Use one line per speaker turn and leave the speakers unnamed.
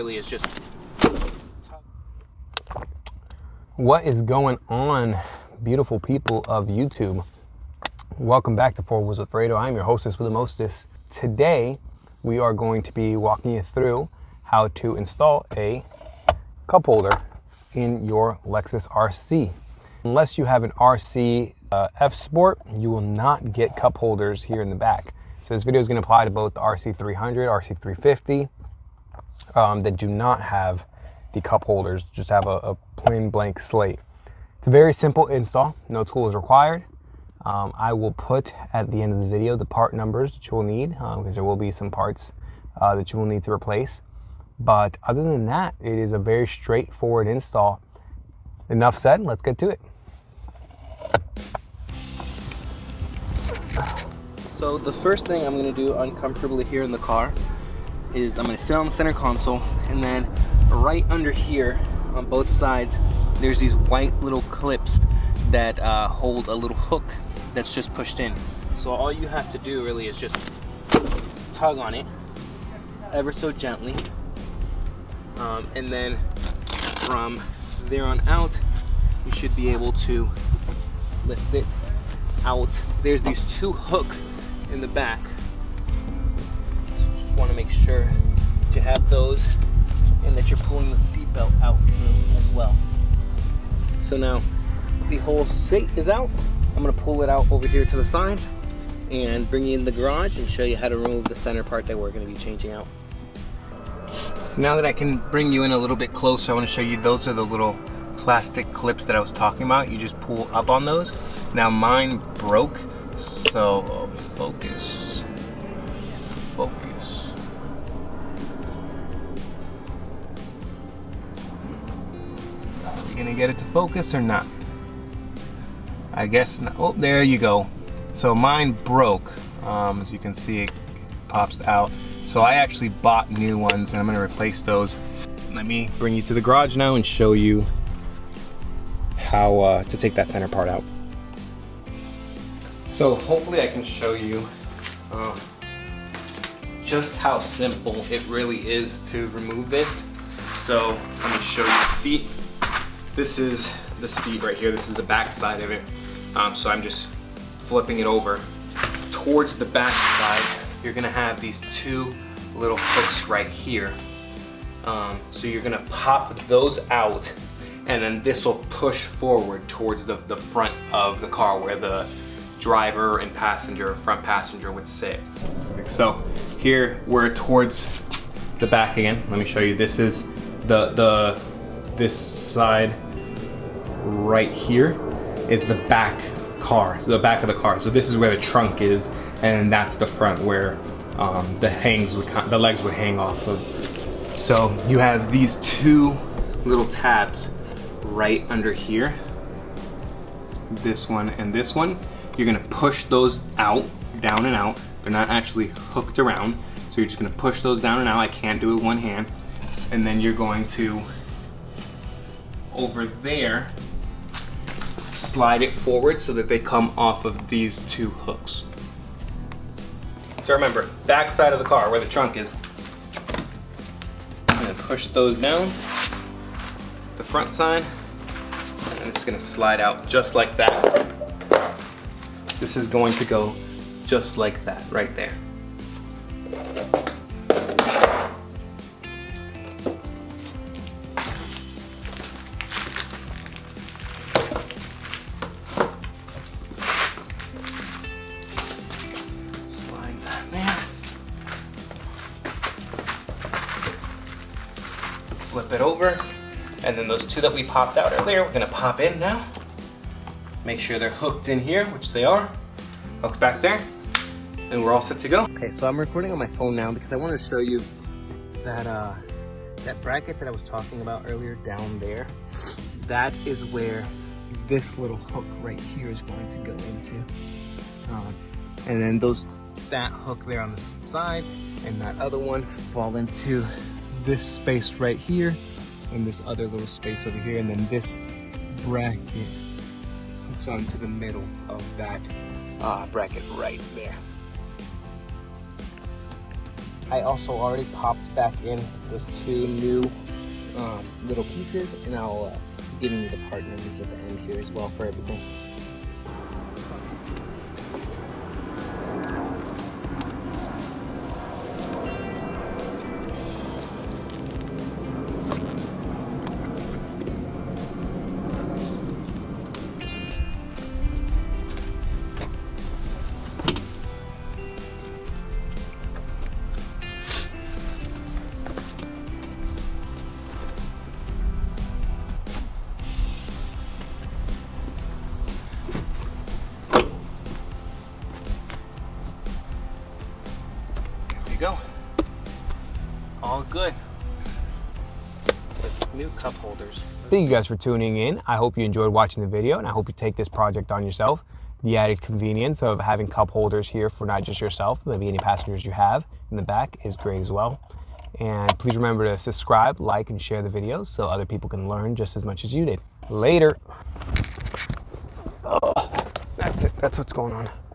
Really is just.
What is going on, beautiful people of YouTube? Welcome back to Four Wheels with Fredo. I'm your hostess with the mostest. Today we are going to be walking you through how to install a cup holder in your Lexus RC. Unless you have an RC F Sport, you will not get cup holders here in the back. So this video is going to apply to both the RC 300, RC 350 that do not have the cup holders, just have a plain blank slate. It's a very simple install, no tools required. I will put at the end of the video the part numbers that you will need, because there will be some parts that you will need to replace. But other than that, it is a very straightforward install. Enough said, let's get to it.
So the first thing I'm going to do uncomfortably here in the car is I'm going to sit on the center console, and then right under here on both sides there's these white little clips that hold a little hook that's just pushed in. So all you have to do really is just tug on it ever so gently, and then from there on out you should be able to lift it out. There's these two hooks in the back, so just want to make sure that you have those and that you're pulling the seatbelt out through as well. So now the whole seat is out. I'm going to pull it out over here to the side and bring you in the garage and show you how to remove the center part that we're going to be changing out. So now that I can bring you in a little bit closer, I want to show you, those are the little plastic clips that I was talking about. You just pull up on those. Now mine broke, so focus. Gonna get it to focus or not? I guess not. Oh, there you go. So mine broke. As you can see, it pops out. So I actually bought new ones, and I'm gonna replace those. Let me bring you to the garage now and show you how to take that center part out. So hopefully I can show you just how simple it really is to remove this. So I'm gonna show you the seat. This is the seat right here. This is the back side of it. So I'm just flipping it over. Towards the back side, you're gonna have these two little hooks right here. So you're gonna pop those out, and then this will push forward towards the front of the car where the driver and front passenger would sit. So here we're towards the back again. Let me show you. This is this side right here is the back car, so the back of the car. So this is where the trunk is, and that's the front where the legs would hang off of. So you have these two little tabs right under here, this one and this one. You're gonna push those out, down and out. They're not actually hooked around, so you're just gonna push those down and out. I can't do it with one hand. And then you're going to, over there, slide it forward so that they come off of these two hooks. So remember, back side of the car where the trunk is. I'm gonna push those down, the front side, and it's gonna slide out just like that. This is going to go just like that right there. Flip it over, and then those two that we popped out earlier, we're gonna pop in now. Make sure they're hooked in here, which they are. Hooked back there, and we're all set to go. Okay, so I'm recording on my phone now because I want to show you that that bracket that I was talking about earlier down there. That is where this little hook right here is going to go into, and then that hook there on the side and that other one fall into this space right here and this other little space over here, and then this bracket hooks onto the middle of that bracket right there.
I also already popped back in those two new little pieces, and I'll be giving you the part numbers at the end here as well for everything.
Go. All good. With new cup holders.
Thank you guys for tuning in. I hope you enjoyed watching the video, and I hope you take this project on yourself. The added convenience of having cup holders here for not just yourself, maybe any passengers you have in the back is great as well. And please remember to subscribe, like, and share the videos so other people can learn just as much as you did. Later. Oh, that's it. That's what's going on.